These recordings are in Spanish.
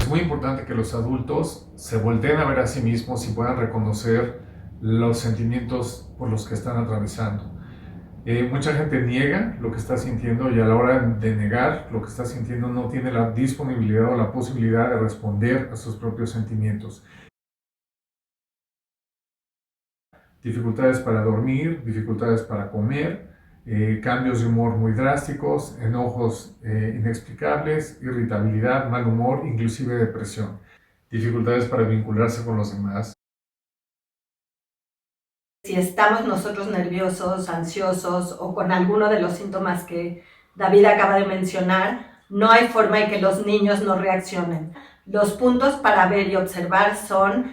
Es muy importante que los adultos se volteen a ver a sí mismos y puedan reconocer los sentimientos por los que están atravesando. Mucha gente niega lo que está sintiendo y a la hora de negar lo que está sintiendo no tiene la disponibilidad o la posibilidad de responder a sus propios sentimientos. Dificultades para dormir, dificultades para comer, cambios de humor muy drásticos, enojos inexplicables, irritabilidad, mal humor, inclusive depresión. Dificultades para vincularse con los demás. Si estamos nosotros nerviosos, ansiosos o con alguno de los síntomas que David acaba de mencionar, no hay forma de que los niños no reaccionen. Los puntos para ver y observar son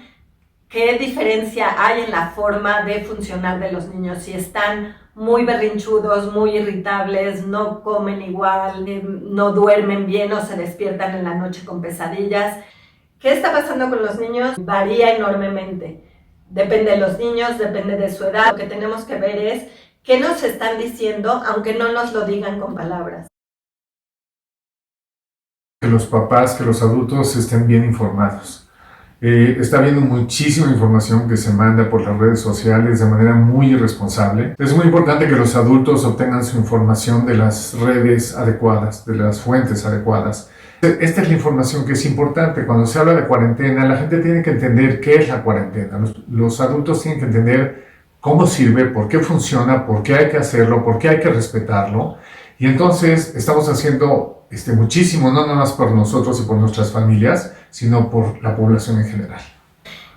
qué diferencia hay en la forma de funcionar de los niños. Si están muy berrinchudos, muy irritables, no comen igual, no duermen bien o se despiertan en la noche con pesadillas. ¿Qué está pasando con los niños? Varía enormemente. Depende de los niños, depende de su edad. Lo que tenemos que ver es qué nos están diciendo, aunque no nos lo digan con palabras. Que los papás, que los adultos estén bien informados. Está habiendo muchísima información que se manda por las redes sociales de manera muy irresponsable. Es muy importante que los adultos obtengan su información de las redes adecuadas, de las fuentes adecuadas. Esta es la información que es importante. Cuando se habla de cuarentena, la gente tiene que entender qué es la cuarentena. Los adultos tienen que entender cómo sirve, por qué funciona, por qué hay que hacerlo, por qué hay que respetarlo. Y entonces estamos haciendo muchísimo, no nada más por nosotros y por nuestras familias, sino por la población en general.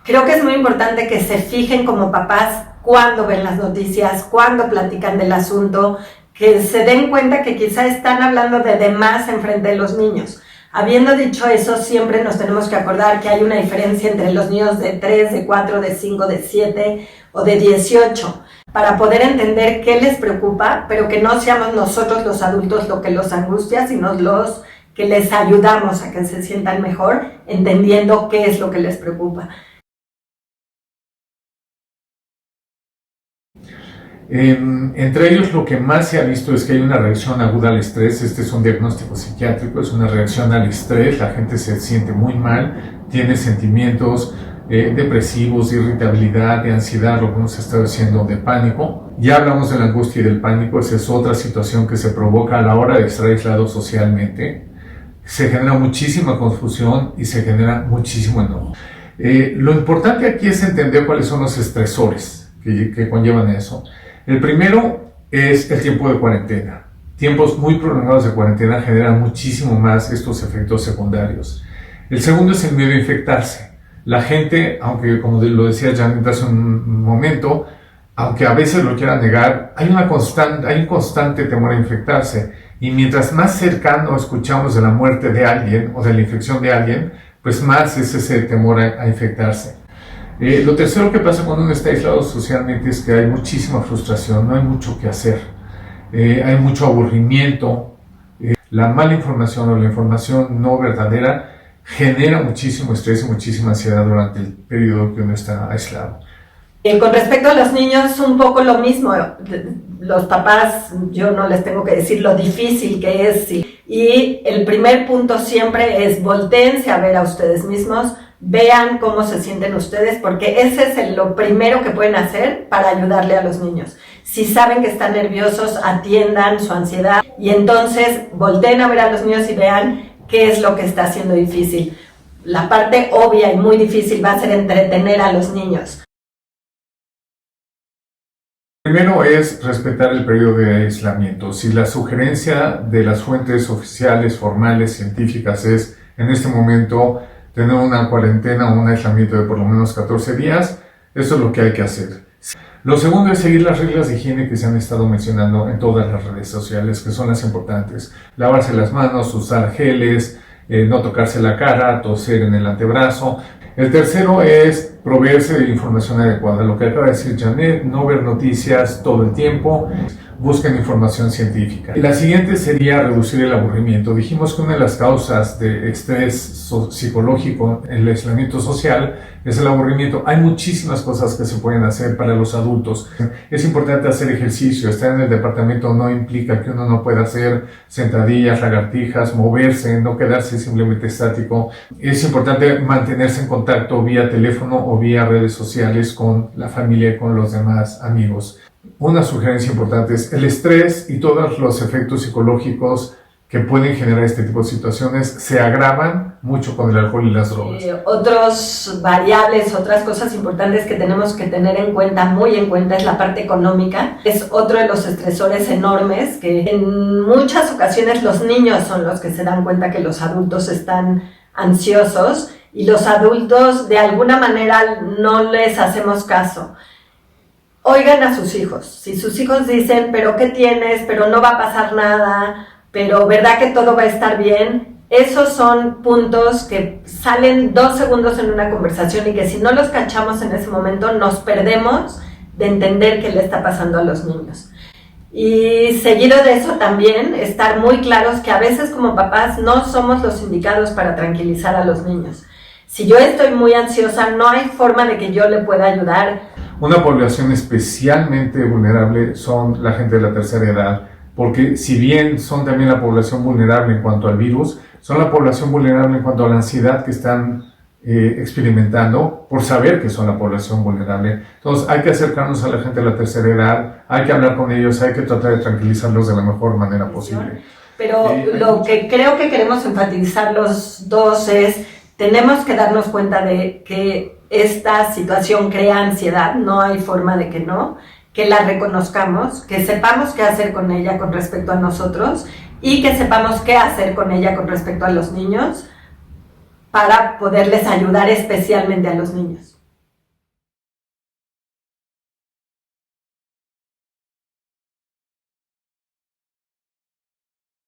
Creo que es muy importante que se fijen como papás cuando ven las noticias, cuando platican del asunto, que se den cuenta que quizá están hablando de demás en frente de los niños. Habiendo dicho eso, siempre nos tenemos que acordar que hay una diferencia entre los niños de 3, de 4, de 5, de 7 o de 18, para poder entender qué les preocupa, pero que no seamos nosotros los adultos lo que los angustia, sino los que les ayudamos a que se sientan mejor, entendiendo qué es lo que les preocupa. Entre ellos lo que más se ha visto es que hay una reacción aguda al estrés. Este es un diagnóstico psiquiátrico, es una reacción al estrés. La gente se siente muy mal, tiene sentimientos depresivos, de irritabilidad, de ansiedad, lo que hemos estado diciendo, de pánico. Ya hablamos de la angustia y del pánico. Esa es otra situación que se provoca a la hora de estar aislado socialmente. Se genera muchísima confusión y se genera muchísimo enojo. Lo importante aquí es entender cuáles son los estresores que conllevan eso. El primero es el tiempo de cuarentena. Tiempos muy prolongados de cuarentena generan muchísimo más estos efectos secundarios. El segundo es el miedo a infectarse. La gente, aunque como lo decía Janet hace un momento, aunque a veces lo quiera negar, hay un constante temor a infectarse. Y mientras más cercano escuchamos de la muerte de alguien o de la infección de alguien, pues más es ese temor a infectarse. Lo tercero que pasa cuando uno está aislado socialmente es que hay muchísima frustración, no hay mucho que hacer, hay mucho aburrimiento, la mala información o la información no verdadera genera muchísimo estrés y muchísima ansiedad durante el periodo que uno está aislado. Con respecto a los niños, un poco lo mismo. Los papás, yo no les tengo que decir lo difícil que es. Y el primer punto siempre es voltéense a ver a ustedes mismos, vean cómo se sienten ustedes, porque ese es lo primero que pueden hacer para ayudarle a los niños. Si saben que están nerviosos, atiendan su ansiedad y entonces volteen a ver a los niños y vean qué es lo que está haciendo difícil. La parte obvia y muy difícil va a ser entretener a los niños. Primero es respetar el periodo de aislamiento. Si la sugerencia de las fuentes oficiales, formales, científicas es en este momento tener una cuarentena o un aislamiento de por lo menos 14 días, eso es lo que hay que hacer. Lo segundo es seguir las reglas de higiene que se han estado mencionando en todas las redes sociales, que son las importantes. Lavarse las manos, usar geles, no tocarse la cara, toser en el antebrazo. El tercero es proveerse de información adecuada. Lo que acaba de decir Janet, no ver noticias todo el tiempo. busquen información científica. La siguiente sería reducir el aburrimiento. Dijimos que una de las causas de estrés psicológico, el aislamiento social, es el aburrimiento. Hay muchísimas cosas que se pueden hacer para los adultos. Es importante hacer ejercicio. Estar en el departamento no implica que uno no pueda hacer sentadillas, lagartijas, moverse, no quedarse simplemente estático. Es importante mantenerse en contacto vía teléfono o vía redes sociales con la familia y con los demás amigos. Una sugerencia importante es el estrés y todos los efectos psicológicos que pueden generar este tipo de situaciones se agravan mucho con el alcohol y las drogas. Otras variables, otras cosas importantes que tenemos que tener en cuenta, muy en cuenta, es la parte económica. Es otro de los estresores enormes que en muchas ocasiones los niños son los que se dan cuenta que los adultos están ansiosos y los adultos de alguna manera no les hacemos caso. Oigan a sus hijos. Si sus hijos dicen, pero ¿qué tienes? Pero no va a pasar nada, pero ¿verdad que todo va a estar bien? Esos son puntos que salen 2 segundos en una conversación y que si no los cachamos en ese momento nos perdemos de entender qué le está pasando a los niños. Y seguido de eso también estar muy claros que a veces como papás no somos los indicados para tranquilizar a los niños. Si yo estoy muy ansiosa, no hay forma de que yo le pueda ayudar. Una población especialmente vulnerable son la gente de la tercera edad, porque si bien son también la población vulnerable en cuanto al virus, son la población vulnerable en cuanto a la ansiedad que están experimentando por saber que son la población vulnerable. Entonces hay que acercarnos a la gente de la tercera edad, hay que hablar con ellos, hay que tratar de tranquilizarlos de la mejor manera posible. Pero lo que creo que queremos enfatizar los dos es, tenemos que darnos cuenta de que esta situación crea ansiedad, no hay forma de que no, que la reconozcamos, que sepamos qué hacer con ella con respecto a nosotros y que sepamos qué hacer con ella con respecto a los niños para poderles ayudar especialmente a los niños.